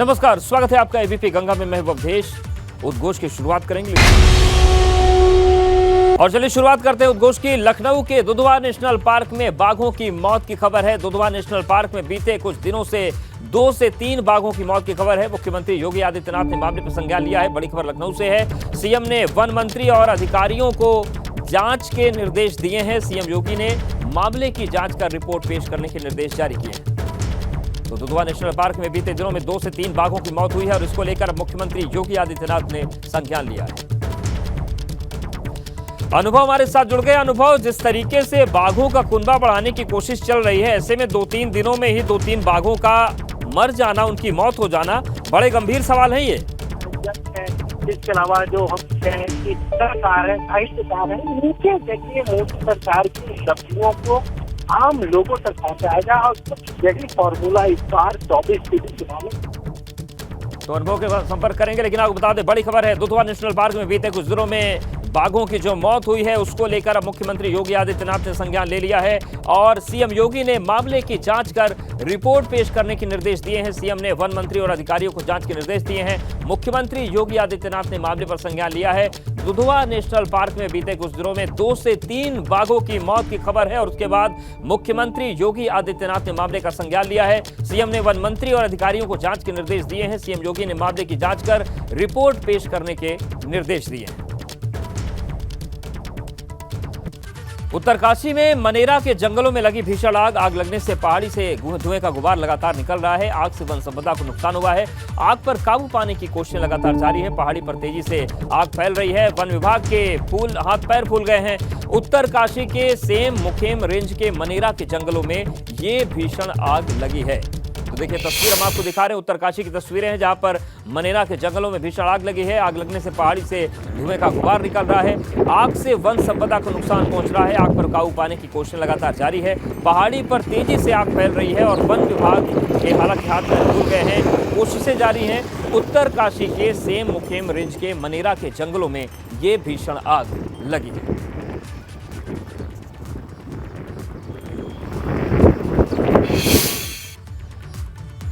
नमस्कार, स्वागत है आपका एबीपी गंगा में। मैं अवधेश। उद्घोष की शुरुआत करेंगे और चलिए शुरुआत करते हैं उद्घोष की। लखनऊ के दुधवा नेशनल पार्क में बाघों की मौत की खबर है। दुधवा नेशनल पार्क में बीते कुछ दिनों से 2 से 3 बाघों की मौत की खबर है। मुख्यमंत्री योगी आदित्यनाथ ने मामले पर संज्ञान लिया है। बड़ी खबर लखनऊ से है। सीएम ने वन मंत्री और अधिकारियों को जांच के निर्देश दिए हैं। सीएम योगी ने मामले की जांच कर रिपोर्ट पेश करने के निर्देश जारी किए हैं। तो दुधवा नेशनल पार्क में बीते दिनों में 2 से 3 बाघों की मौत हुई है और इसको लेकर मुख्यमंत्री योगी आदित्यनाथ ने संज्ञान लिया है। अनुभव हमारे साथ जुड़ गए। अनुभव, जिस तरीके से बाघों का कुनबा बढ़ाने की कोशिश चल रही है, ऐसे में 2-3 दिनों में ही 2-3 बाघों का मर जाना, उनकी मौत हो जाना, बड़े गंभीर सवाल है ये। इसके अलावा जो हम कहें कि सरकार है, साहित्य सरकार है, नीचे देखिए मोदी सरकार की उपलब्धियों को आम लोगों तक पहुंचाएगा और यही फॉर्मूला इस बार 24 फीसदी चुनाव में। तो अनुभव के बाद संपर्क करेंगे, लेकिन आपको बता दें बड़ी खबर है। दुधवा नेशनल पार्क में बीते कुछ दिनों में बाघों की जो मौत हुई है, उसको लेकर अब मुख्यमंत्री योगी आदित्यनाथ ने संज्ञान ले लिया है और सीएम योगी ने मामले की जांच कर रिपोर्ट पेश करने के निर्देश दिए हैं। सीएम ने वन मंत्री और अधिकारियों को जांच के निर्देश दिए हैं। मुख्यमंत्री योगी आदित्यनाथ ने मामले पर संज्ञान लिया है। दुधवा नेशनल पार्क में बीते कुछ दिनों में 2 से 3 बाघों की मौत की खबर है और उसके बाद मुख्यमंत्री योगी आदित्यनाथ ने मामले का संज्ञान लिया है। सीएम ने वन मंत्री और अधिकारियों को जांच के निर्देश दिए हैं। सीएम योगी ने मामले की जांच कर रिपोर्ट पेश करने के निर्देश दिए हैं। उत्तरकाशी में मनेरा के जंगलों में लगी भीषण आग लगने से पहाड़ी से धुएं का गुबार लगातार निकल रहा है। आग से वन संपदा को नुकसान हुआ है। आग पर काबू पाने की कोशिशें लगातार जारी है। पहाड़ी पर तेजी से आग फैल रही है। वन विभाग के हाथ पैर फूल गए हैं। उत्तरकाशी के सेम मुखेम रेंज के मनेरा के जंगलों में ये भीषण आग लगी है। तो देखिए तस्वीर हम आपको दिखा रहे हैं। उत्तरकाशी की तस्वीरें हैं जहां पर मनेरा के जंगलों में भीषण आग लगी है। आग लगने से पहाड़ी से धुएं का गुबार निकल रहा है। आग से वन संपदा को नुकसान पहुंच रहा है। आग पर काबू पाने की कोशिश लगातार जारी है। पहाड़ी पर तेजी से आग फैल रही है और वन विभाग के हालांकि हाथ में भूल गए हैं। कोशिशें जारी हैं। उत्तरकाशी के सेम मुखेम रेंज के मनेरा के जंगलों में ये भीषण आग लगी है।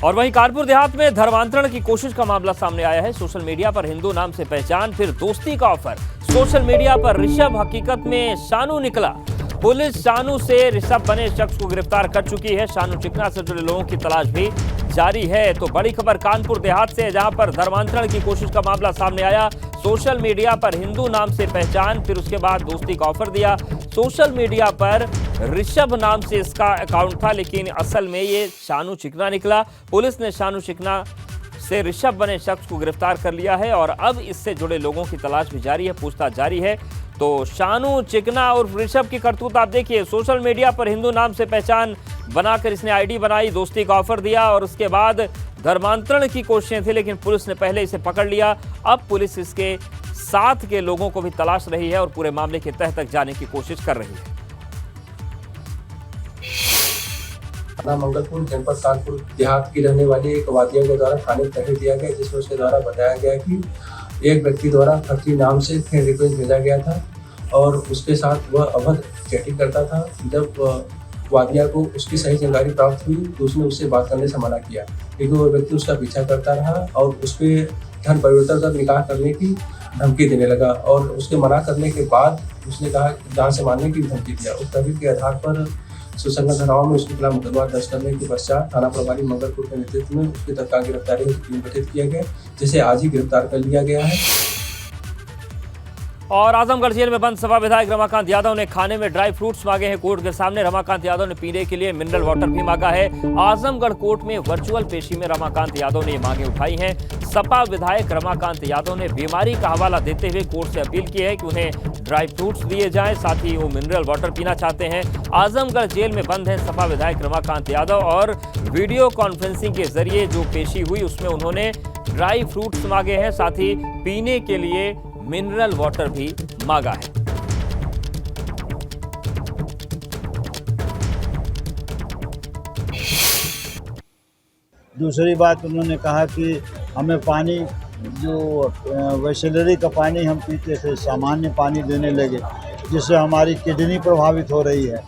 और वहीं कानपुर देहात में धर्मांतरण की कोशिश का मामला सामने आया है। सोशल मीडिया पर हिंदू नाम से पहचान, फिर दोस्ती का ऑफर। सोशल मीडिया पर ऋषभ, हकीकत में शानू निकला। पुलिस शानू से ऋषभ बने शख्स को गिरफ्तार कर चुकी है। शानू चिकना से जुड़े लोगों की तलाश भी जारी है। तो बड़ी खबर कानपुर देहात से है, जहां पर धर्मांतरण की कोशिश का मामला सामने आया। सोशल मीडिया पर हिंदू नाम से पहचान, फिर उसके बाद दोस्ती का ऑफर दिया। सोशल मीडिया पर ऋषभ नाम से इसका अकाउंट था, लेकिन असल में ये शानू चिकना निकला। पुलिस ने शानू चिकना से ऋषभ बने शख्स को गिरफ्तार कर लिया है और अब इससे जुड़े लोगों की तलाश भी जारी है, पूछताछ जारी है। तो शानू चिकना और ऋषभ की करतूत आप देखिए। सोशल मीडिया पर हिंदू नाम से पहचान बनाकर इसने आईडी बनाई, दोस्ती का ऑफर दिया और उसके बाद धर्मांतरण की कोशिशें थी, लेकिन पुलिस ने पहले इसे पकड़ लिया। अब पुलिस इसके साथ के लोगों को भी तलाश रही है और पूरे मामले के तह तक जाने की कोशिश कर रही है। मंगलपुर जनपद कानपुर देहात की रहने वाली एक वादिया के द्वारा थाने में तहरीर दिया गया, जिसमें उसके द्वारा बताया गया कि एक व्यक्ति द्वारा फर्जी नाम से फ्रेंड रिक्वेस्ट भेजा गया था और उसके साथ वह अवध चैटिंग करता था। जब वादिया को उसकी सही जानकारी प्राप्त हुई तो उसने उससे बात करने से मना किया, लेकिन वह व्यक्ति उसका पीछा करता रहा और उस पर धन परिवर्तन कर निकाह करने की धमकी देने लगा और उसके मना करने के बाद उसने कहा जान से मारने की धमकी दिया। उस तहरीर के आधार पर सुसंगत धाराओं में उसके खिलाफ मुकदमा दर्ज करने के पश्चात थाना प्रभारी मंगलपुर के नेतृत्व में उसकी तत्काल गिरफ्तारी की टीम गठित किया गया, जिसे आज ही गिरफ्तार कर लिया गया है। और आजमगढ़ जेल में बंद सपा विधायक रमाकांत यादव ने खाने में ड्राई फ्रूट्स मांगे हैं। कोर्ट के सामने रमाकांत यादव ने पीने के लिए मिनरल वाटर भी मांगा है। आजमगढ़ कोर्ट में वर्चुअल पेशी में रमाकांत यादव ने ये मांगे उठाई हैं। सपा विधायक रमाकांत यादव ने बीमारी का हवाला देते हुए कोर्ट से अपील की है कि उन्हें ड्राई फ्रूट्स दिए जाएं, साथ ही वो मिनरल वाटर पीना चाहते हैं। आजमगढ़ जेल में बंद है सपा विधायक रमाकांत यादव और वीडियो कॉन्फ्रेंसिंग के जरिए जो पेशी हुई उसमें उन्होंने ड्राई फ्रूट्स मांगे हैं, साथ ही पीने के लिए मिनरल वाटर भी मांगा है। दूसरी बात उन्होंने कहा कि हमें पानी जो वैसेलरी का पानी हम पीते थे सामान्य पानी देने लगे, जिससे हमारी किडनी प्रभावित हो रही है।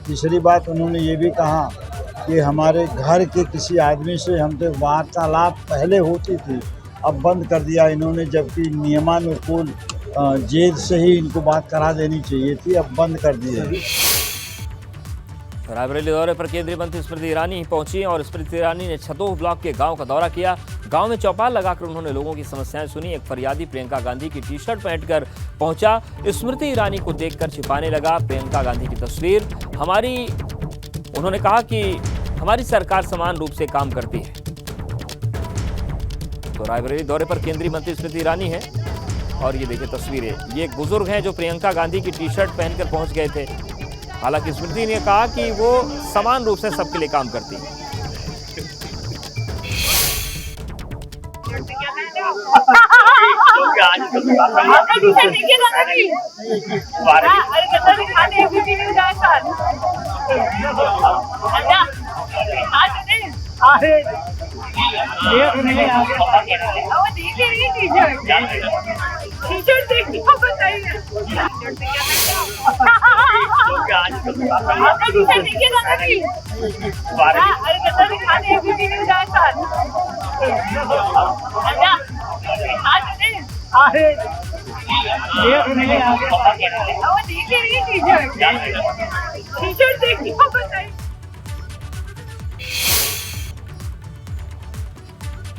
तीसरी बात उन्होंने ये भी कहा कि हमारे घर के किसी आदमी से हमसे वार्तालाप पहले होती थी, अब बंद कर दिया इन्होंने, जबकि नियमानुकूल जेल से ही इनको बात करा देनी चाहिए थी, अब बंद कर दी है। रायबरेली दौरे पर केंद्रीय मंत्री स्मृति ईरानी पहुंची और स्मृति ईरानी ने छतोह ब्लॉक के गांव का दौरा किया। गांव में चौपाल लगाकर उन्होंने लोगों की समस्याएं सुनी। एक फरियादी प्रियंका गांधी की टी-शर्ट पहनकर पहुंचा। स्मृति ईरानी को देखकर छिपाने लगा प्रियंका गांधी की तस्वीर। उन्होंने कहा कि हमारी सरकार समान रूप से काम करती है। तो रायबरेली दौरे पर केंद्रीय मंत्री स्मृति ईरानी है और ये देखिए तस्वीरें। ये एक बुजुर्ग हैं जो प्रियंका गांधी की टी-शर्ट पहनकर पहुंच गए थे। हालांकि स्मृति ने कहा कि वो समान रूप से सबके लिए काम करती है।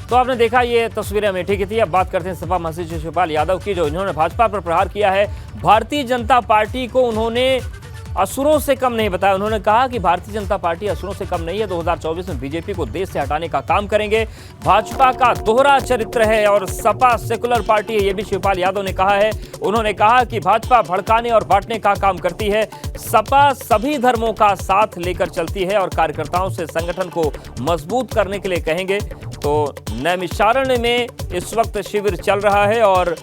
तो आपने देखा ये तस्वीरें अमेठी की थी। अब बात करते हैं सपा महासचिव शिवपाल यादव की, जो इन्होंने भाजपा पर प्रहार किया है। भारतीय जनता पार्टी को उन्होंने असुरों से कम नहीं बताया। उन्होंने कहा कि भारतीय जनता पार्टी असुरों से कम नहीं है। 2024 में बीजेपी को देश से हटाने का काम करेंगे। भाजपा का दोहरा चरित्र है और सपा सेकुलर पार्टी है, ये भी शिवपाल यादव ने कहा है। उन्होंने कहा कि भाजपा भड़काने और बांटने का काम करती है। सपा सभी धर्मों का साथ लेकर चलती है और कार्यकर्ताओं से संगठन को मजबूत करने के लिए कहेंगे। तो नैमिषारण्य में इस वक्त शिविर चल रहा है और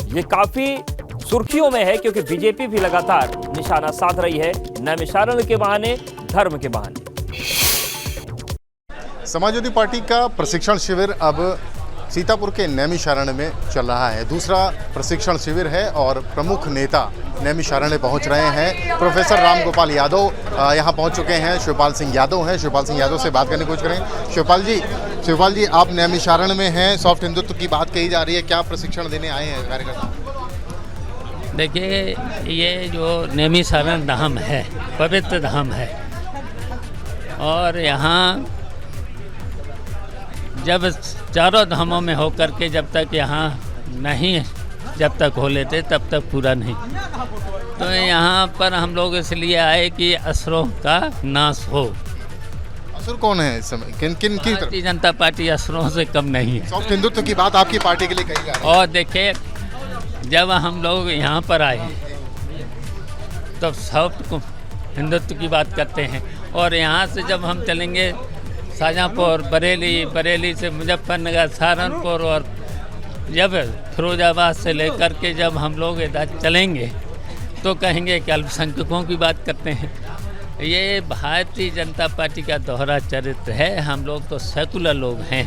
ये काफी सुर्खियों में है क्योंकि बीजेपी भी लगातार निशाना साध रही है, नैमिषारण्य के बहाने, धर्म के बहाने। समाजवादी पार्टी का प्रशिक्षण शिविर अब सीतापुर के नैमिषारण्य में चल रहा है। दूसरा प्रशिक्षण शिविर है और प्रमुख नेता नैमिषारण्य पहुंच रहे हैं। प्रोफेसर राम गोपाल यादव यहां पहुंच चुके हैं। शिवपाल सिंह यादव हैं। शिवपाल सिंह यादव से बात करने की कोशिश करें। शिवपाल जी, आप नैमिषारण्य में हैं, सॉफ्ट हिंदुत्व की बात कही जा रही है, क्या प्रशिक्षण देने आए हैं कार्यकर्ता? देखिए, ये जो नैमिषारण्य धाम है, पवित्र धाम है और यहाँ जब चारों धामों में होकर के जब तक यहाँ नहीं, जब तक हो लेते तब तक पूरा नहीं। तो यहाँ पर हम लोग इसलिए आए कि असुरों का नाश हो। असुर कौन है इस समय? किन की? भारतीय जनता पार्टी असुरों से कम नहीं है। सॉफ्ट हिंदुत्व की बात आपकी पार्टी के लिए कही जा रही है। और देखिए, जब हम लोग यहाँ पर आए तब सॉफ्ट हिंदुत्व की बात करते हैं और यहाँ से जब हम चलेंगे शाहजहाँपुर, बरेली से मुजफ्फरनगर, सहारनपुर और जब फिरोजाबाद से लेकर के जब हम लोग इधर चलेंगे तो कहेंगे कि अल्पसंख्यकों की बात करते हैं। ये भारतीय जनता पार्टी का दोहरा चरित्र है। हम लोग तो सेकुलर लोग हैं,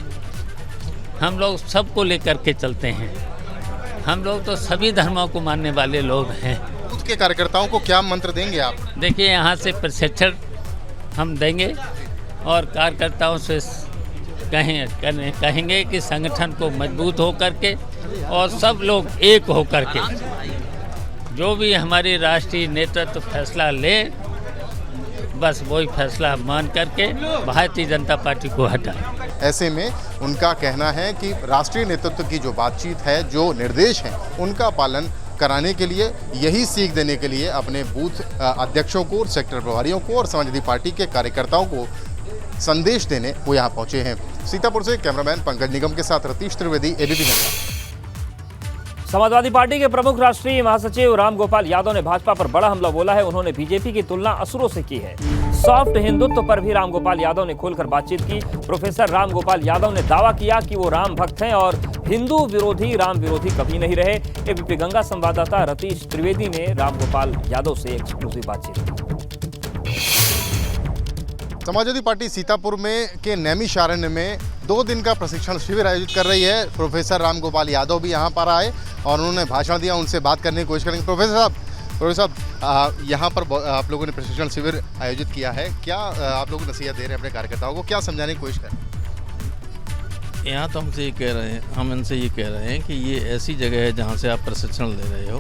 हम लोग सबको लेकर के चलते हैं, हम लोग तो सभी धर्मों को मानने वाले लोग हैं। उसके कार्यकर्ताओं को क्या मंत्र देंगे आप? देखिए, यहाँ से प्रशिक्षण हम देंगे और कार्यकर्ताओं से कहेंगे कि संगठन को मजबूत हो करके और सब लोग एक हो करके जो भी हमारी राष्ट्रीय नेतृत्व फैसला ले, बस वही फैसला मान करके भारतीय जनता पार्टी को हटाए। ऐसे में उनका कहना है कि राष्ट्रीय नेतृत्व की जो बातचीत है, जो निर्देश हैं, उनका पालन कराने के लिए, यही सीख देने के लिए अपने बूथ अध्यक्षों को, सेक्टर प्रभारियों को और समाजवादी पार्टी के कार्यकर्ताओं को संदेश देने वो यहाँ पहुंचे हैं। सीतापुर से कैमरामैन पंकज निगम के साथ Ratheesh Trivedi, ABP news. Samajwadi party के प्रमुख राष्ट्रीय महासचिव राम गोपाल यादव ने भाजपा पर बड़ा हमला बोला है। उन्होंने बीजेपी की तुलना असुरों से की है। सॉफ्ट हिंदुत्व पर भी राम गोपाल यादव ने खोलकर बातचीत की। प्रोफेसर राम गोपाल यादव ने दावा किया कि वो राम भक्त हैं और हिंदू विरोधी, राम विरोधी कभी नहीं रहे। एबीपी गंगा संवाददाता रतीश त्रिवेदी ने राम गोपाल यादव से एक्सक्लूसिव बातचीत की। समाजवादी पार्टी सीतापुर में के नैमिषारण्य में 2 दिन का प्रशिक्षण शिविर आयोजित कर रही है। प्रोफेसर राम गोपाल यादव भी यहाँ पर आए और उन्होंने भाषण दिया। उनसे बात करने की कोशिश करेंगे। प्रोफेसर साहब, प्रोफेसर साहब, यहाँ पर आप लोगों ने प्रशिक्षण शिविर आयोजित किया है, क्या आप लोग नसीहत दे रहे हैं अपने कार्यकर्ताओं को, क्या समझाने की कोशिश कर रहे हैं? यहाँ तो हमसे ये कह रहे हैं, हम इनसे ये कह रहे हैं कि ये ऐसी जगह है जहाँ से आप प्रशिक्षण ले रहे हो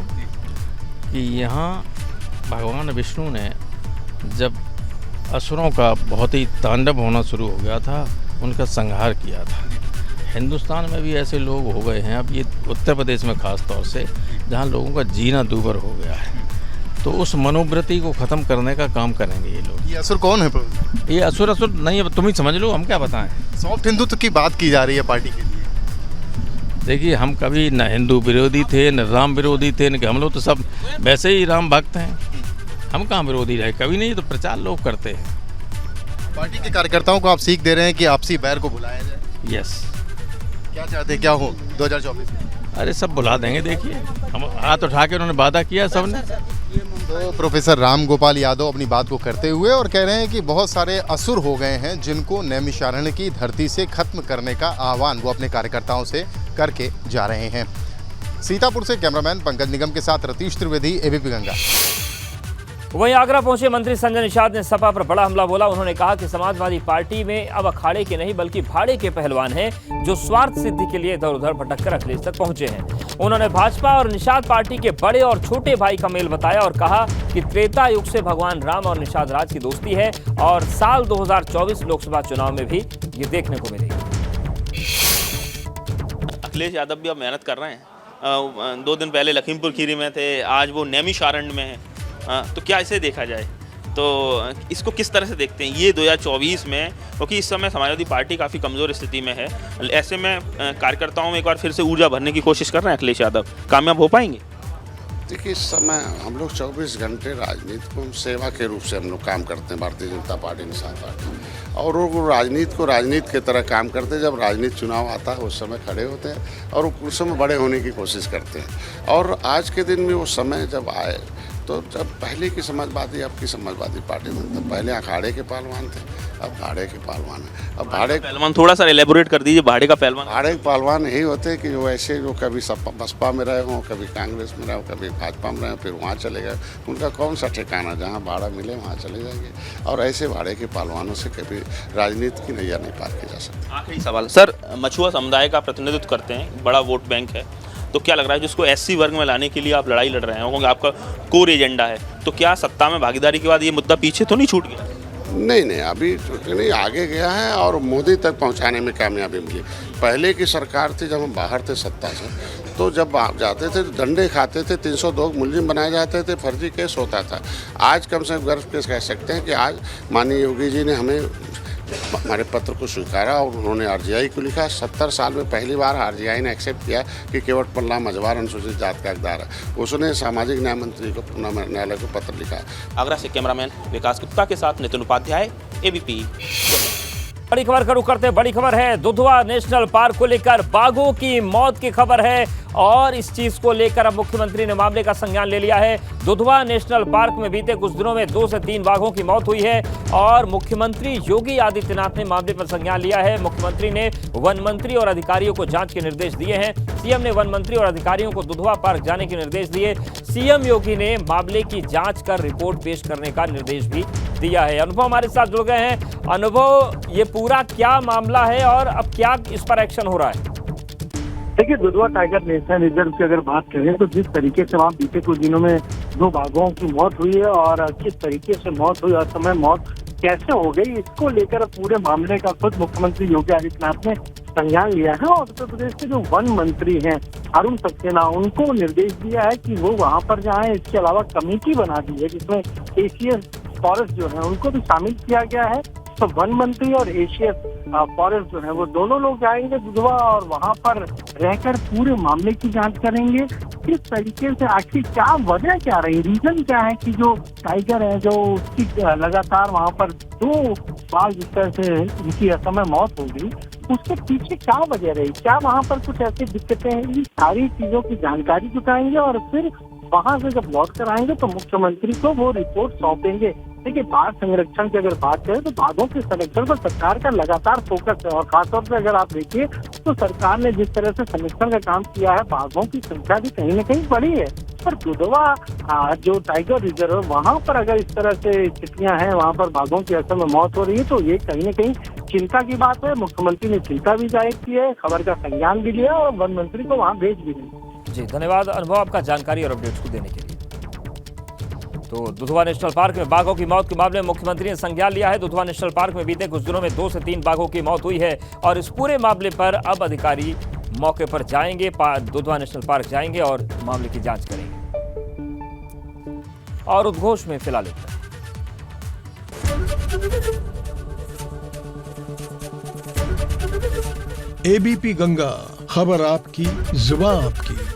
कि यहाँ भगवान विष्णु ने जब असुरों का बहुत ही तांडव होना शुरू हो गया था, उनका संहार किया था। हिंदुस्तान में भी ऐसे लोग हो गए हैं, अब ये उत्तर प्रदेश में ख़ास तौर से, जहाँ लोगों का जीना दूभर हो गया है। तो उस मनोवृत्ति को ख़त्म करने का काम करेंगे ये लोग। ये असुर कौन है प्रोफेसर? ये असुर नहीं, अब तुम ही समझ लो, हम क्या बताएं। सॉफ्ट हिंदुत्व की बात की जा रही है पार्टी के लिए। देखिए, हम कभी न हिंदू विरोधी थे, न राम विरोधी थे, न हम लोग तो सब वैसे ही राम भक्त हैं। हम कहाँ विरोधी रहे, कभी नहीं, तो प्रचार लोग करते हैं। पार्टी के कार्यकर्ताओं को आप सीख दे रहे हैं कि आपसी बैर को बुलाया जाए। यस। क्या चाहते हैं, क्या हो 2024 में? अरे सब बुला देंगे, देखिए, हम हाथ उठा के उन्होंने वादा किया सबने। तो प्रोफेसर राम गोपाल यादव अपनी बात को करते हुए और कह रहे हैं कि बहुत सारे असुर हो गए हैं जिनको नैमिषारण्य की धरती से खत्म करने का आह्वान वो अपने कार्यकर्ताओं से करके जा रहे हैं। सीतापुर से कैमरामैन पंकज निगम के साथ रतीश त्रिवेदी, एबीपी गंगा। वहीं आगरा पहुंचे मंत्री संजय निषाद ने सपा पर बड़ा हमला बोला। उन्होंने कहा कि समाजवादी पार्टी में अब अखाड़े के नहीं बल्कि भाड़े के पहलवान हैं, जो स्वार्थ सिद्धि के लिए इधर उधर भटक कर अखिलेश तक पहुंचे हैं। उन्होंने भाजपा और निषाद पार्टी के बड़े और छोटे भाई का मेल बताया और कहा कि त्रेता युग से भगवान राम और निषाद राज की दोस्ती है और साल 2024 लोकसभा चुनाव में भी ये देखने को मिलेगी। अखिलेश यादव भी अब मेहनत कर रहे हैं। 2 दिन पहले लखीमपुर खीरी में थे, आज वो नैमिषारण्य में है। तो क्या इसे देखा जाए, तो इसको किस तरह से देखते हैं ये 2024 में, क्योंकि इस समय समाजवादी पार्टी काफ़ी कमज़ोर स्थिति में है। ऐसे में कार्यकर्ताओं में एक बार फिर से ऊर्जा भरने की कोशिश कर रहे हैं अखिलेश यादव, कामयाब हो पाएंगे? देखिए, इस समय हम लोग 24 घंटे राजनीति को हम सेवा के रूप से हम लोग काम करते हैं, भारतीय जनता पार्टी, निषाद पार्टी, और वो राजनीति को राजनीति की तरह काम करते हैं। जब राजनीति चुनाव आता है उस समय खड़े होते हैं और उस समय बड़े होने की कोशिश करते हैं। और आज के दिन में वो समय जब आए, तो जब पहले की समाजवादी, अब की समाजवादी पार्टी में, तो पहले अखाड़े के पहलवान थे, अब भाड़े के पहलवान है। अब भाड़े पहलवान, थोड़ा सा एलेबोरेट कर दीजिए, भाड़े का पहलवान। भाड़े के पहलवान यही होते हैं कि जो ऐसे जो कभी बसपा में रहे हों, कभी कांग्रेस में रहे हों, कभी भाजपा में रहे हों, फिर वहाँ चले गए। उनका कौन सा ठिकाना, जहाँ भाड़ा मिले वहाँ चले जाएंगे। और ऐसे भाड़े के पहलवानों से कभी राजनीति की नैया नहीं पार की जा सकती। आखिरी सवाल सर, मछुआ समुदाय का प्रतिनिधित्व करते हैं, बड़ा वोट बैंक है, तो क्या लग रहा है जिसको एससी वर्ग में लाने के लिए आप लड़ाई लड़ रहे हैं, क्योंकि आपका कोर एजेंडा है, तो क्या सत्ता में भागीदारी के बाद ये मुद्दा पीछे तो नहीं छूट गया? नहीं, अभी नहीं, आगे गया है और मोदी तक पहुंचाने में कामयाबी मिली। पहले की सरकार थी, जब हम बाहर थे सत्ता से, तो जब आप जाते थे तो डंडे खाते थे, 302 मुलजिम बनाए जाते थे, फर्जी केस होता था। आज कम से कम गर्व के कह सकते हैं कि आज माननीय योगी जी ने हमें हमारे पत्र को स्वीकारा और उन्होंने आरजीआई को लिखा। 70 साल में पहली बार आरजीआई ने एक्सेप्ट किया कि केवट पल्ला मझवार अनुसूचित जात का हकदार है। उसने सामाजिक न्याय मंत्री को, न्यायालय को पत्र लिखा। आगरा से कैमरामैन विकास गुप्ता के साथ नितिन उपाध्याय, एबीपी। बड़ी खबर का रुख करते हैं। बड़ी खबर है दुधवा नेशनल पार्क को लेकर बाघों की मौत की खबर है और इस चीज को लेकर अब मुख्यमंत्री ने मामले का संज्ञान ले लिया है। दुधवा नेशनल पार्क में बीते कुछ दिनों में 2 से 3 बाघों की मौत हुई है और मुख्यमंत्री योगी आदित्यनाथ ने मामले पर संज्ञान लिया है। मुख्यमंत्री ने वन मंत्री और अधिकारियों को जांच के निर्देश दिए हैं। सीएम ने वन मंत्री और अधिकारियों को दुधवा पार्क जाने के निर्देश दिए। सीएम योगी ने मामले की जांच कर रिपोर्ट पेश करने का निर्देश भी दिया है। अनुभव हमारे साथ जुड़ गए हैं। अनुभव, ये पूरा क्या मामला है और अब क्या इस पर एक्शन हो रहा है? देखिए, दुधवा टाइगर नेशनल रिजर्व की अगर बात करें तो जिस तरीके से वहाँ बीते कुछ दिनों में 2 बाघों की मौत हुई है और किस तरीके से मौत हुई और समय मौत कैसे हो गई, इसको लेकर पूरे मामले का खुद मुख्यमंत्री योगी आदित्यनाथ ने संज्ञान लिया है। और उत्तर प्रदेश के जो वन मंत्री हैं अरुण सक्सेना, उनको निर्देश दिया है कि वो वहाँ पर जाएं। इसके अलावा कमेटी बना दी है जिसमें एशियस फॉरेस्ट जो है उनको भी शामिल किया गया है। तो वन मंत्री और एशियस फॉरेस्ट जो है वो दोनों लोग जाएंगे दुधवा और वहाँ पर रहकर पूरे मामले की जांच करेंगे। किस तरीके से, आखिर क्या वजह क्या रही, रीजन क्या है कि जो टाइगर है जो उसकी लगातार वहाँ पर 2 बार जिस तरह से उनकी असमय मौत हो गई, उसके पीछे क्या वजह रही, क्या वहाँ पर कुछ ऐसी दिक्कतें हैं, इन सारी चीजों की जानकारी जुटाएंगे और फिर वहाँ से जब लौट कर आएंगे तो मुख्यमंत्री को वो रिपोर्ट सौंपेंगे। देखिए, बाघ संरक्षण की अगर बात करें तो बाघों के संरक्षण पर सरकार का लगातार फोकस है, और खासतौर पर अगर आप देखिए तो सरकार ने जिस तरह से संरक्षण का काम किया है, बाघों की संख्या भी कहीं न कहीं बढ़ी है। पर दुधवा जो टाइगर रिजर्व है, वहाँ पर अगर इस तरह से स्थितियां हैं, वहाँ पर बाघों की असल में मौत हो रही है, तो ये कहीं न कहीं चिंता की बात है। मुख्यमंत्री ने चिंता भी जाहिर की है, खबर का संज्ञान भी लिया और वन मंत्री को वहाँ भेज भी दिया। जी धन्यवाद अनुभव आपका जानकारी और अपडेट्स को देने के लिए। तो दुधवा नेशनल पार्क में बाघों की मौत के मामले में मुख्यमंत्री ने संज्ञान लिया है। दुधवा नेशनल पार्क में बीते कुछ दिनों में 2 से 3 बाघों की मौत हुई है और इस पूरे मामले पर अब अधिकारी मौके पर जाएंगे, दुधवा नेशनल पार्क जाएंगे और मामले की जांच करेंगे। और उद्घोष में फिलहाल इतना। एबीपी गंगा, खबर आपकी, जुबान आपकी।